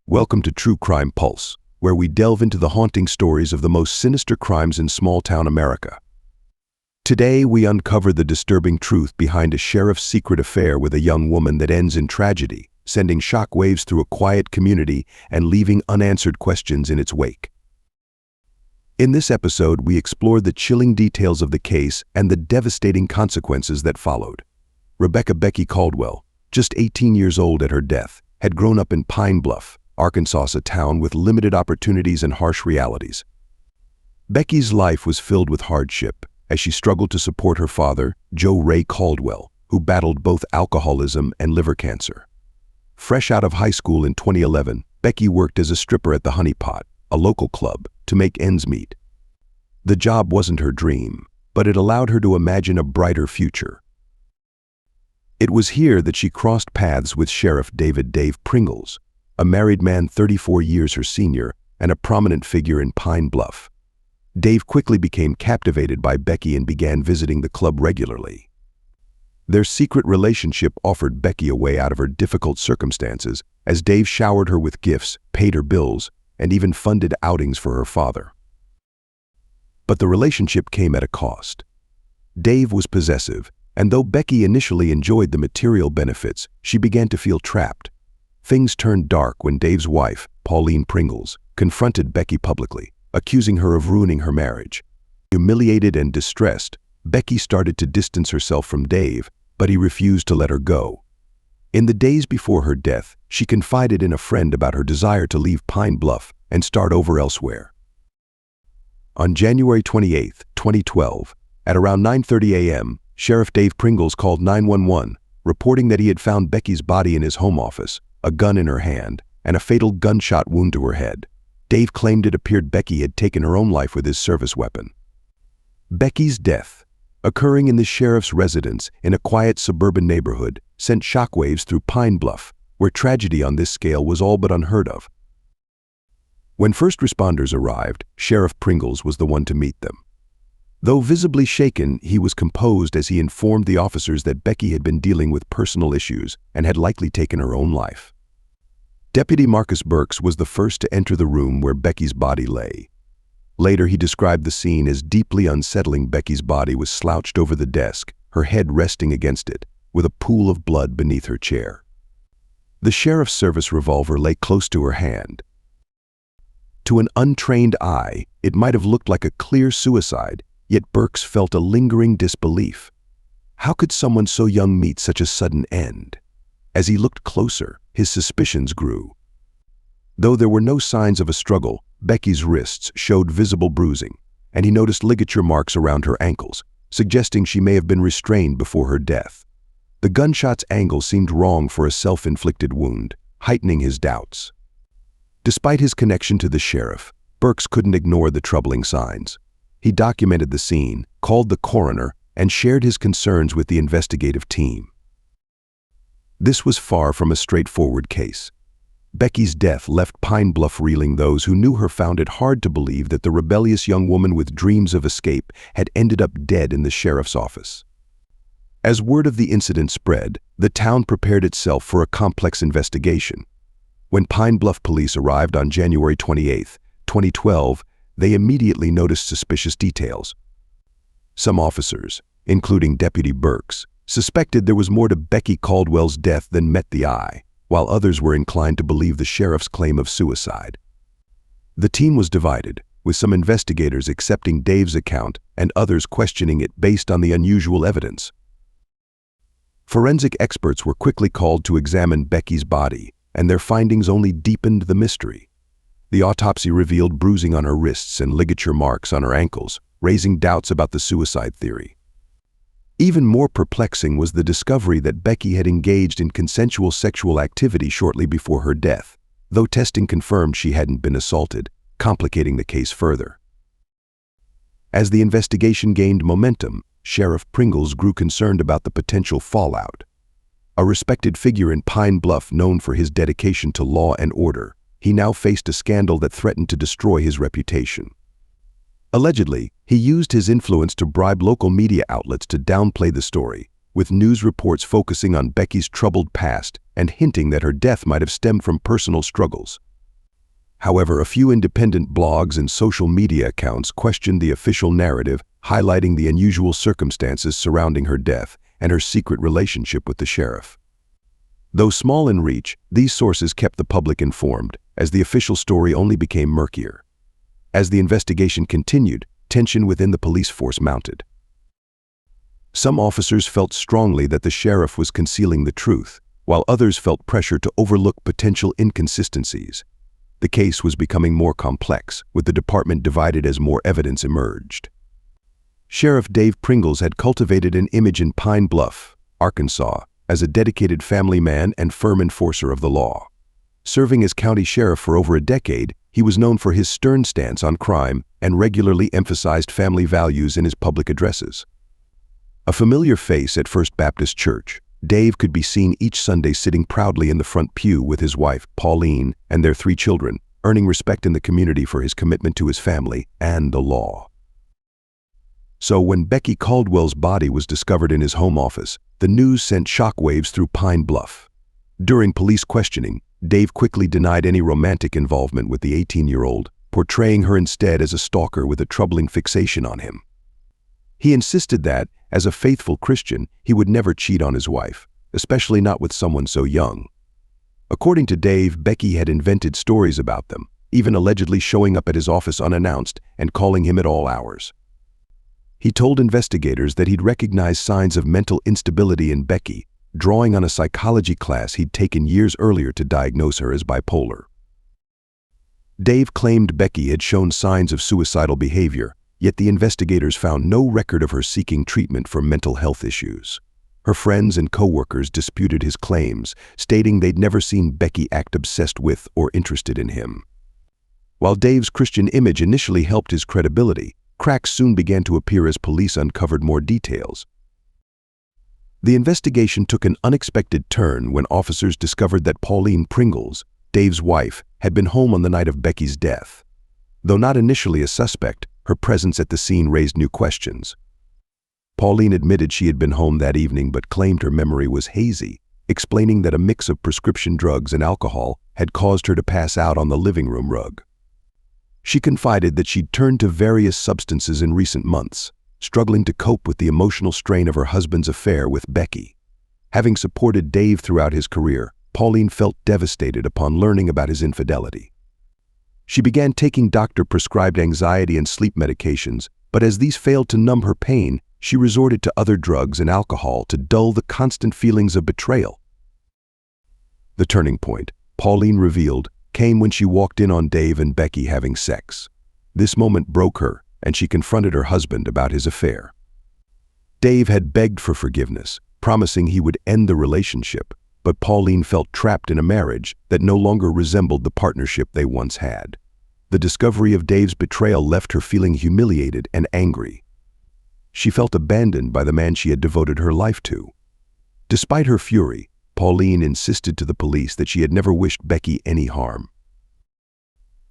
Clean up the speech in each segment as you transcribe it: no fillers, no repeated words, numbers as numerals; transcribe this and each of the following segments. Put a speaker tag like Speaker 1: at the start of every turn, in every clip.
Speaker 1: Welcome to True Crime Pulse, where we delve into the haunting stories of the most sinister crimes in small-town America. Today, we uncover the disturbing truth behind a sheriff's secret affair with a young woman that ends in tragedy, sending shockwaves through a quiet community and leaving unanswered questions in its wake. In this episode, we explore the chilling details of the case and the devastating consequences that followed. Becky Caldwell, just 18 years old at her death, had grown up in Pine Bluff, Arkansas, a town with limited opportunities and harsh realities. Becky's life was filled with hardship as she struggled to support her father, Joe Ray Caldwell, who battled both alcoholism and liver cancer. Fresh out of high school in 2011, Becky worked as a stripper at the Honey Pot, a local club, to make ends meet. The job wasn't her dream, but it allowed her to imagine a brighter future. It was here that she crossed paths with Sheriff Dave Pringles, a married man 34 years her senior and a prominent figure in Pine Bluff. Dave quickly became captivated by Becky and began visiting the club regularly. Their secret relationship offered Becky a way out of her difficult circumstances, as Dave showered her with gifts, paid her bills, and even funded outings for her father. But the relationship came at a cost. Dave was possessive, and though Becky initially enjoyed the material benefits, she began to feel trapped. Things turned dark when Dave's wife, Pauline Pringles, confronted Becky publicly, accusing her of ruining her marriage. Humiliated and distressed, Becky started to distance herself from Dave, but he refused to let her go. In the days before her death, she confided in a friend about her desire to leave Pine Bluff and start over elsewhere. On January 28, 2012, at around 9:30 a.m., Sheriff Dave Pringles called 911, reporting that he had found Becky's body in his home office, a gun in her hand, and a fatal gunshot wound to her head. Dave claimed it appeared Becky had taken her own life with his service weapon. Becky's death, occurring in the sheriff's residence in a quiet suburban neighborhood, sent shockwaves through Pine Bluff, where tragedy on this scale was all but unheard of. When first responders arrived, Sheriff Pringles was the one to meet them. Though visibly shaken, he was composed as he informed the officers that Becky had been dealing with personal issues and had likely taken her own life. Deputy Marcus Burks was the first to enter the room where Becky's body lay. Later, he described the scene as deeply unsettling. Becky's body was slouched over the desk, her head resting against it, with a pool of blood beneath her chair. The sheriff's service revolver lay close to her hand. To an untrained eye, it might have looked like a clear suicide, yet Burks felt a lingering disbelief. How could someone so young meet such a sudden end? As he looked closer, his suspicions grew. Though there were no signs of a struggle, Becky's wrists showed visible bruising, and he noticed ligature marks around her ankles, suggesting she may have been restrained before her death. The gunshot's angle seemed wrong for a self-inflicted wound, heightening his doubts. Despite his connection to the sheriff, Burks couldn't ignore the troubling signs. He documented the scene, called the coroner, and shared his concerns with the investigative team. This was far from a straightforward case. Becky's death left Pine Bluff reeling. Those who knew her found it hard to believe that the rebellious young woman with dreams of escape had ended up dead in the sheriff's office. As word of the incident spread, the town prepared itself for a complex investigation. When Pine Bluff police arrived on January 28, 2012, they immediately noticed suspicious details. Some officers, including Deputy Burks, suspected there was more to Becky Caldwell's death than met the eye, while others were inclined to believe the sheriff's claim of suicide. The team was divided, with some investigators accepting Dave's account and others questioning it based on the unusual evidence. Forensic experts were quickly called to examine Becky's body, and their findings only deepened the mystery. The autopsy revealed bruising on her wrists and ligature marks on her ankles, raising doubts about the suicide theory. Even more perplexing was the discovery that Becky had engaged in consensual sexual activity shortly before her death, though testing confirmed she hadn't been assaulted, complicating the case further. As the investigation gained momentum, Sheriff Pringles grew concerned about the potential fallout. A respected figure in Pine Bluff known for his dedication to law and order, he now faced a scandal that threatened to destroy his reputation. Allegedly, he used his influence to bribe local media outlets to downplay the story, with news reports focusing on Becky's troubled past and hinting that her death might have stemmed from personal struggles. However, a few independent blogs and social media accounts questioned the official narrative, highlighting the unusual circumstances surrounding her death and her secret relationship with the sheriff. Though small in reach, these sources kept the public informed, as the official story only became murkier. As the investigation continued, tension within the police force mounted. Some officers felt strongly that the sheriff was concealing the truth, while others felt pressure to overlook potential inconsistencies. The case was becoming more complex, with the department divided as more evidence emerged. Sheriff Dave Pringles had cultivated an image in Pine Bluff, Arkansas, as a dedicated family man and firm enforcer of the law. Serving as county sheriff for over a decade, he was known for his stern stance on crime and regularly emphasized family values in his public addresses. A familiar face at First Baptist Church, Dave could be seen each Sunday sitting proudly in the front pew with his wife, Pauline, and their 3 children, earning respect in the community for his commitment to his family and the law. So when Becky Caldwell's body was discovered in his home office, the news sent shockwaves through Pine Bluff. During police questioning, Dave quickly denied any romantic involvement with the 18-year-old, portraying her instead as a stalker with a troubling fixation on him. He insisted that, as a faithful Christian, he would never cheat on his wife, especially not with someone so young. According to Dave, Becky had invented stories about them, even allegedly showing up at his office unannounced and calling him at all hours. He told investigators that he'd recognized signs of mental instability in Becky, drawing on a psychology class he'd taken years earlier to diagnose her as bipolar. Dave claimed Becky had shown signs of suicidal behavior, yet the investigators found no record of her seeking treatment for mental health issues. Her friends and co-workers disputed his claims, stating they'd never seen Becky act obsessed with or interested in him. While Dave's Christian image initially helped his credibility, cracks soon began to appear as police uncovered more details. The investigation took an unexpected turn when officers discovered that Pauline Pringles, Dave's wife, had been home on the night of Becky's death. Though not initially a suspect, her presence at the scene raised new questions. Pauline admitted she had been home that evening but claimed her memory was hazy, explaining that a mix of prescription drugs and alcohol had caused her to pass out on the living room rug. She confided that she'd turned to various substances in recent months, struggling to cope with the emotional strain of her husband's affair with Becky. Having supported Dave throughout his career, Pauline felt devastated upon learning about his infidelity. She began taking doctor-prescribed anxiety and sleep medications, but as these failed to numb her pain, she resorted to other drugs and alcohol to dull the constant feelings of betrayal. The turning point, Pauline revealed, came when she walked in on Dave and Becky having sex. This moment broke her, and she confronted her husband about his affair. Dave had begged for forgiveness, promising he would end the relationship, but Pauline felt trapped in a marriage that no longer resembled the partnership they once had. The discovery of Dave's betrayal left her feeling humiliated and angry. She felt abandoned by the man she had devoted her life to. Despite her fury, Pauline insisted to the police that she had never wished Becky any harm.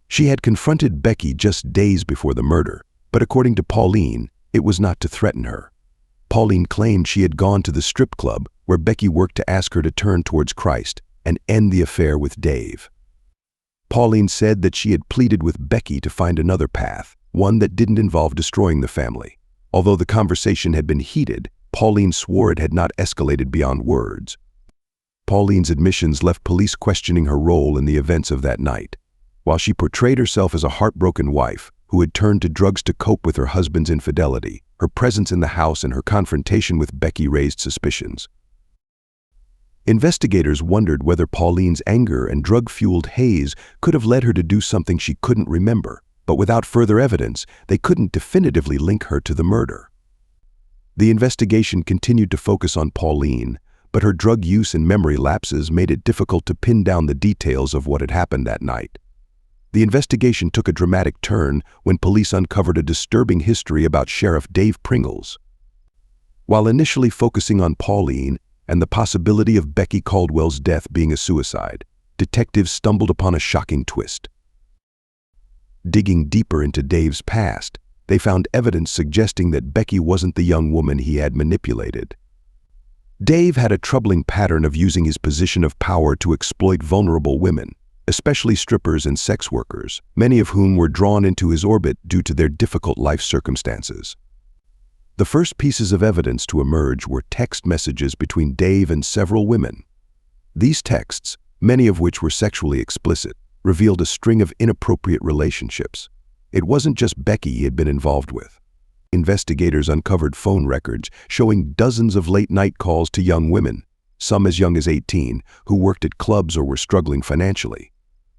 Speaker 1: She had confronted Becky just days before the murder, but according to Pauline, it was not to threaten her. Pauline claimed she had gone to the strip club where Becky worked to ask her to turn towards Christ and end the affair with Dave. Pauline said that she had pleaded with Becky to find another path, one that didn't involve destroying the family. Although the conversation had been heated, Pauline swore it had not escalated beyond words. Pauline's admissions left police questioning her role in the events of that night. While she portrayed herself as a heartbroken wife who had turned to drugs to cope with her husband's infidelity, her presence in the house and her confrontation with Becky raised suspicions. Investigators wondered whether Pauline's anger and drug-fueled haze could have led her to do something she couldn't remember, but without further evidence, they couldn't definitively link her to the murder. The investigation continued to focus on Pauline, but her drug use and memory lapses made it difficult to pin down the details of what had happened that night. The investigation took a dramatic turn when police uncovered a disturbing history about Sheriff Dave Pringles. While initially focusing on Pauline and the possibility of Becky Caldwell's death being a suicide, detectives stumbled upon a shocking twist. Digging deeper into Dave's past, they found evidence suggesting that Becky wasn't the young woman he had manipulated. Dave had a troubling pattern of using his position of power to exploit vulnerable women, especially strippers and sex workers, many of whom were drawn into his orbit due to their difficult life circumstances. The first pieces of evidence to emerge were text messages between Dave and several women. These texts, many of which were sexually explicit, revealed a string of inappropriate relationships. It wasn't just Becky he had been involved with. Investigators uncovered phone records showing dozens of late-night calls to young women, some as young as 18, who worked at clubs or were struggling financially.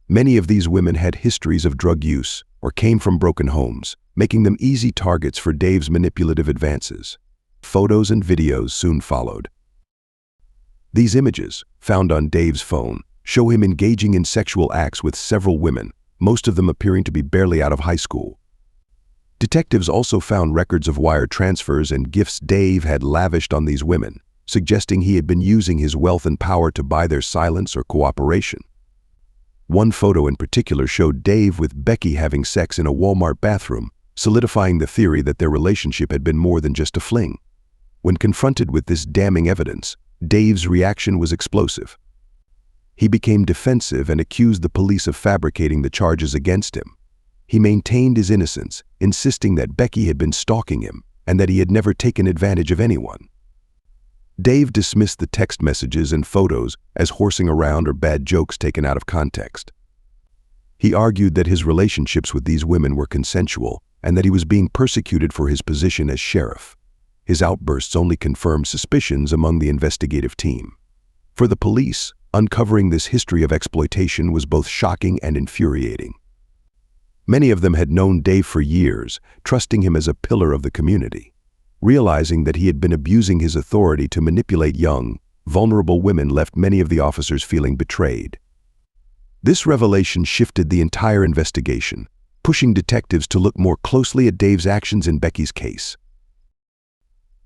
Speaker 1: Many of these women had histories of drug use or came from broken homes, making them easy targets for Dave's manipulative advances. Photos and videos soon followed. These images, found on Dave's phone, show him engaging in sexual acts with several women, most of them appearing to be barely out of high school. Detectives also found records of wire transfers and gifts Dave had lavished on these women, suggesting he had been using his wealth and power to buy their silence or cooperation. One photo in particular showed Dave with Becky having sex in a Walmart bathroom, solidifying the theory that their relationship had been more than just a fling. When confronted with this damning evidence, Dave's reaction was explosive. He became defensive and accused the police of fabricating the charges against him. He maintained his innocence, insisting that Becky had been stalking him and that he had never taken advantage of anyone. Dave dismissed the text messages and photos as horsing around or bad jokes taken out of context. He argued that his relationships with these women were consensual and that he was being persecuted for his position as sheriff. His outbursts only confirmed suspicions among the investigative team. For the police, uncovering this history of exploitation was both shocking and infuriating. Many of them had known Dave for years, trusting him as a pillar of the community. Realizing that he had been abusing his authority to manipulate young, vulnerable women left many of the officers feeling betrayed. This revelation shifted the entire investigation, pushing detectives to look more closely at Dave's actions in Becky's case.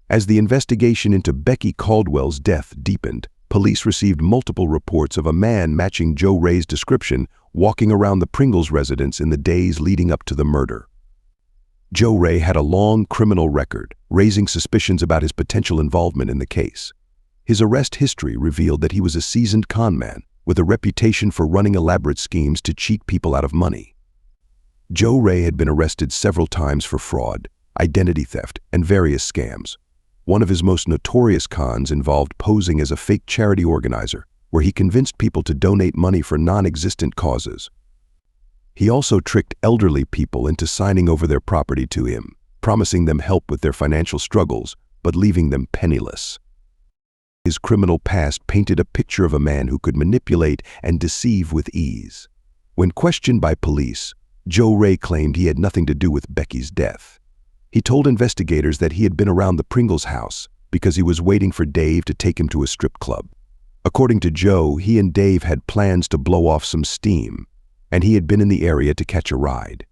Speaker 1: As the investigation into Becky Caldwell's death deepened, police received multiple reports of a man matching Joe Ray's description walking around the Pringles residence in the days leading up to the murder. Joe Ray had a long criminal record, raising suspicions about his potential involvement in the case. His arrest history revealed that he was a seasoned con man, with a reputation for running elaborate schemes to cheat people out of money. Joe Ray had been arrested several times for fraud, identity theft, and various scams. One of his most notorious cons involved posing as a fake charity organizer, where he convinced people to donate money for non-existent causes. He also tricked elderly people into signing over their property to him, promising them help with their financial struggles, but leaving them penniless. His criminal past painted a picture of a man who could manipulate and deceive with ease. When questioned by police, Joe Ray claimed he had nothing to do with Becky's death. He told investigators that he had been around the Pringles house because he was waiting for Dave to take him to a strip club. According to Joe, he and Dave had plans to blow off some steam, and he had been in the area to catch a ride.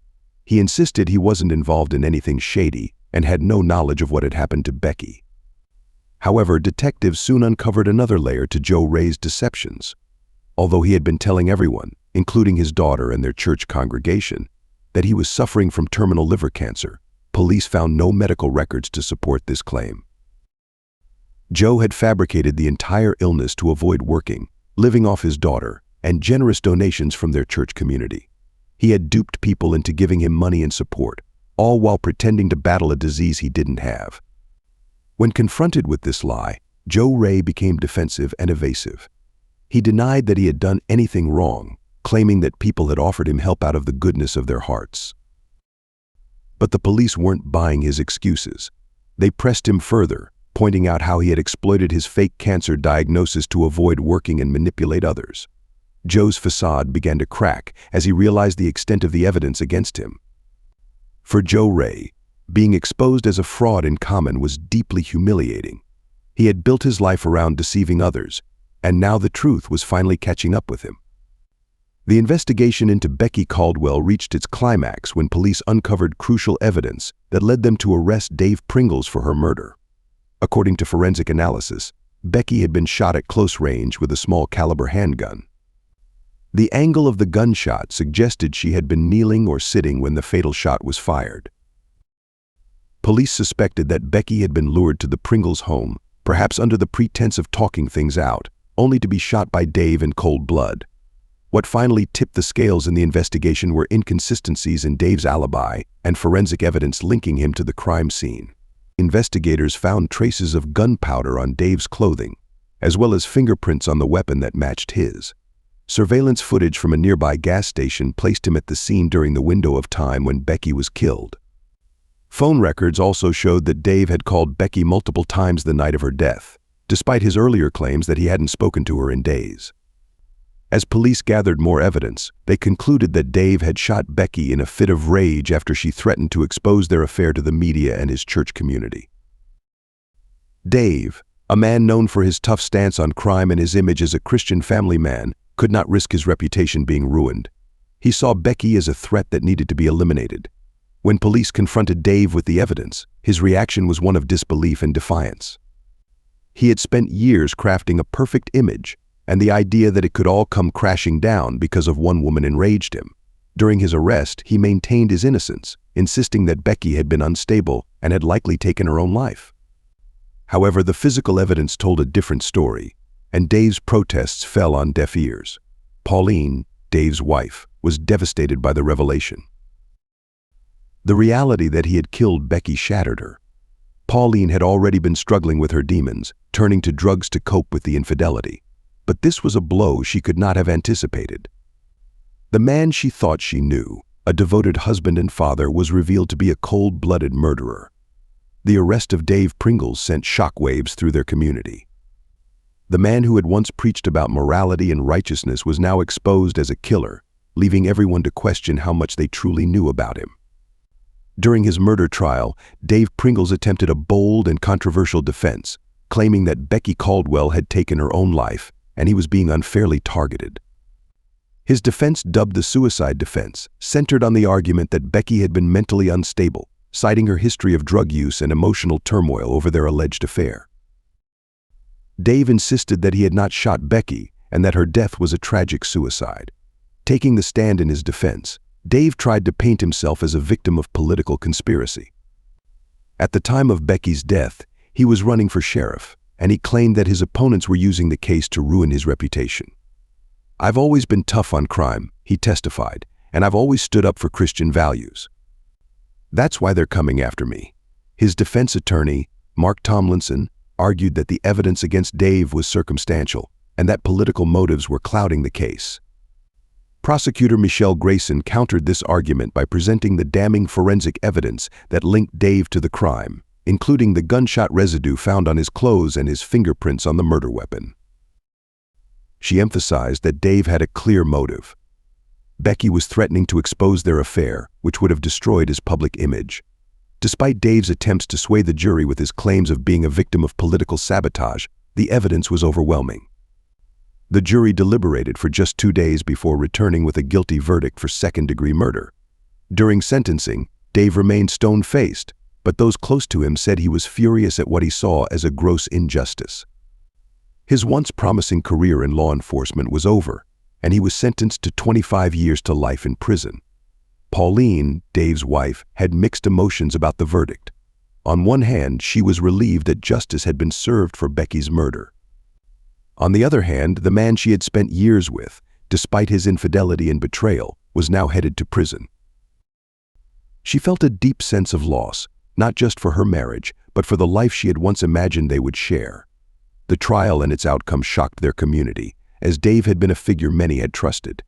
Speaker 1: He insisted he wasn't involved in anything shady and had no knowledge of what had happened to Becky. However, detectives soon uncovered another layer to Joe Ray's deceptions. Although he had been telling everyone, including his daughter and their church congregation, that he was suffering from terminal liver cancer, police found no medical records to support this claim. Joe had fabricated the entire illness to avoid working, living off his daughter, and generous donations from their church community. He had duped people into giving him money and support, all while pretending to battle a disease he didn't have. When confronted with this lie, Joe Ray became defensive and evasive. He denied that he had done anything wrong, claiming that people had offered him help out of the goodness of their hearts. But the police weren't buying his excuses. They pressed him further, pointing out how he had exploited his fake cancer diagnosis to avoid working and manipulate others. Joe's facade began to crack as he realized the extent of the evidence against him. For Joe Ray, being exposed as a fraud in common was deeply humiliating. He had built his life around deceiving others, and now the truth was finally catching up with him. The investigation into Becky Caldwell reached its climax when police uncovered crucial evidence that led them to arrest Dave Pringles for her murder. According to forensic analysis, Becky had been shot at close range with a small caliber handgun. The angle of the gunshot suggested she had been kneeling or sitting when the fatal shot was fired. Police suspected that Becky had been lured to the Pringles home, perhaps under the pretense of talking things out, only to be shot by Dave in cold blood. What finally tipped the scales in the investigation were inconsistencies in Dave's alibi and forensic evidence linking him to the crime scene. Investigators found traces of gunpowder on Dave's clothing, as well as fingerprints on the weapon that matched his. Surveillance footage from a nearby gas station placed him at the scene during the window of time when Becky was killed. Phone records also showed that Dave had called Becky multiple times the night of her death, despite his earlier claims that he hadn't spoken to her in days. As police gathered more evidence, they concluded that Dave had shot Becky in a fit of rage after she threatened to expose their affair to the media and his church community. Dave, a man known for his tough stance on crime and his image as a Christian family man, could not risk his reputation being ruined. He saw Becky as a threat that needed to be eliminated. When police confronted Dave with the evidence, his reaction was one of disbelief and defiance. He had spent years crafting a perfect image, and the idea that it could all come crashing down because of one woman enraged him. During his arrest, he maintained his innocence, insisting that Becky had been unstable and had likely taken her own life. However, the physical evidence told a different story, and Dave's protests fell on deaf ears. Pauline, Dave's wife, was devastated by the revelation. The reality that he had killed Becky shattered her. Pauline had already been struggling with her demons, turning to drugs to cope with the infidelity. But this was a blow she could not have anticipated. The man she thought she knew, a devoted husband and father, was revealed to be a cold-blooded murderer. The arrest of Dave Pringles sent shockwaves through their community. The man who had once preached about morality and righteousness was now exposed as a killer, leaving everyone to question how much they truly knew about him. During his murder trial, Dave Pringles attempted a bold and controversial defense, claiming that Becky Caldwell had taken her own life and he was being unfairly targeted. His defense, dubbed the suicide defense, centered on the argument that Becky had been mentally unstable, citing her history of drug use and emotional turmoil over their alleged affair. Dave insisted that he had not shot Becky and that her death was a tragic suicide. Taking the stand in his defense, Dave tried to paint himself as a victim of political conspiracy. At the time of Becky's death, he was running for sheriff, and he claimed that his opponents were using the case to ruin his reputation. "I've always been tough on crime," he testified, "and I've always stood up for Christian values. That's why they're coming after me." His defense attorney, Mark Tomlinson, argued that the evidence against Dave was circumstantial and that political motives were clouding the case. Prosecutor Michelle Grayson countered this argument by presenting the damning forensic evidence that linked Dave to the crime, including the gunshot residue found on his clothes and his fingerprints on the murder weapon. She emphasized that Dave had a clear motive. Becky was threatening to expose their affair, which would have destroyed his public image. Despite Dave's attempts to sway the jury with his claims of being a victim of political sabotage, the evidence was overwhelming. The jury deliberated for just 2 days before returning with a guilty verdict for second-degree murder. During sentencing, Dave remained stone-faced, but those close to him said he was furious at what he saw as a gross injustice. His once promising career in law enforcement was over, and he was sentenced to 25 years to life in prison. Pauline, Dave's wife, had mixed emotions about the verdict. On one hand, she was relieved that justice had been served for Becky's murder. On the other hand, the man she had spent years with, despite his infidelity and betrayal, was now headed to prison. She felt a deep sense of loss, not just for her marriage, but for the life she had once imagined they would share. The trial and its outcome shocked their community, as Dave had been a figure many had trusted.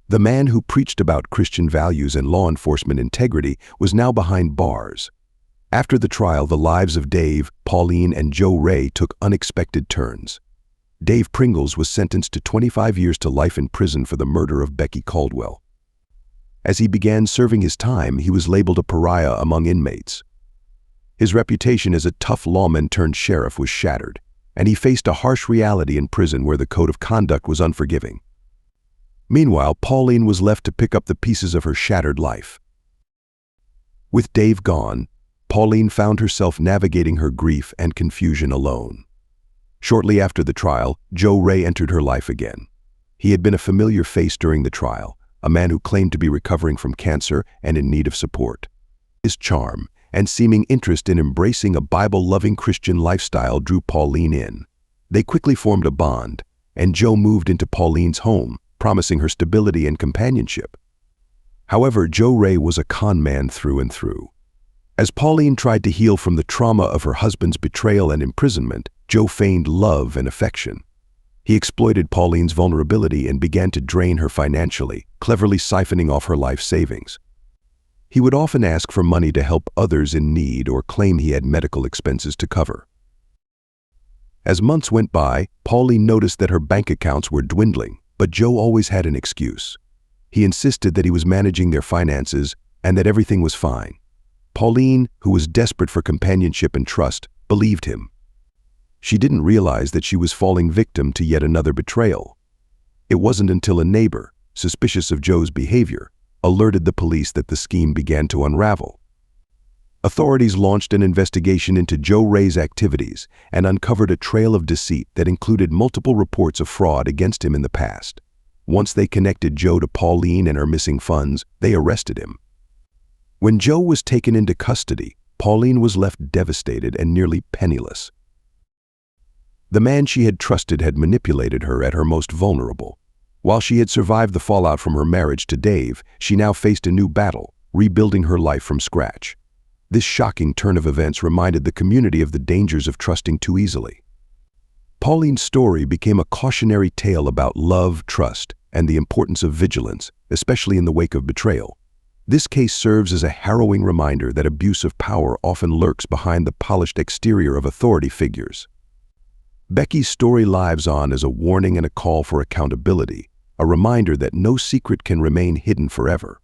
Speaker 1: The man who preached about Christian values and law enforcement integrity was now behind bars. After the trial, the lives of Dave, Pauline, and Joe Ray took unexpected turns. Dave Pringles was sentenced to 25 years to life in prison for the murder of Becky Caldwell. As he began serving his time, he was labeled a pariah among inmates. His reputation as a tough lawman turned sheriff was shattered, and he faced a harsh reality in prison where the code of conduct was unforgiving. Meanwhile, Pauline was left to pick up the pieces of her shattered life. With Dave gone, Pauline found herself navigating her grief and confusion alone. Shortly after the trial, Joe Ray entered her life again. He had been a familiar face during the trial, a man who claimed to be recovering from cancer and in need of support. His charm and seeming interest in embracing a Bible-loving Christian lifestyle drew Pauline in. They quickly formed a bond, and Joe moved into Pauline's home, promising her stability and companionship. However, Joe Ray was a con man through and through. As Pauline tried to heal from the trauma of her husband's betrayal and imprisonment, Joe feigned love and affection. He exploited Pauline's vulnerability and began to drain her financially, cleverly siphoning off her life savings. He would often ask for money to help others in need or claim he had medical expenses to cover. As months went by, Pauline noticed that her bank accounts were dwindling, but Joe always had an excuse. He insisted that he was managing their finances and that everything was fine. Pauline, who was desperate for companionship and trust, believed him. She didn't realize that she was falling victim to yet another betrayal. It wasn't until a neighbor, suspicious of Joe's behavior, alerted the police that the scheme began to unravel. Authorities launched an investigation into Joe Ray's activities and uncovered a trail of deceit that included multiple reports of fraud against him in the past. Once they connected Joe to Pauline and her missing funds, they arrested him. When Joe was taken into custody, Pauline was left devastated and nearly penniless. The man she had trusted had manipulated her at her most vulnerable. While she had survived the fallout from her marriage to Dave, she now faced a new battle, rebuilding her life from scratch. This shocking turn of events reminded the community of the dangers of trusting too easily. Pauline's story became a cautionary tale about love, trust, and the importance of vigilance, especially in the wake of betrayal. This case serves as a harrowing reminder that abuse of power often lurks behind the polished exterior of authority figures. Becky's story lives on as a warning and a call for accountability, a reminder that no secret can remain hidden forever.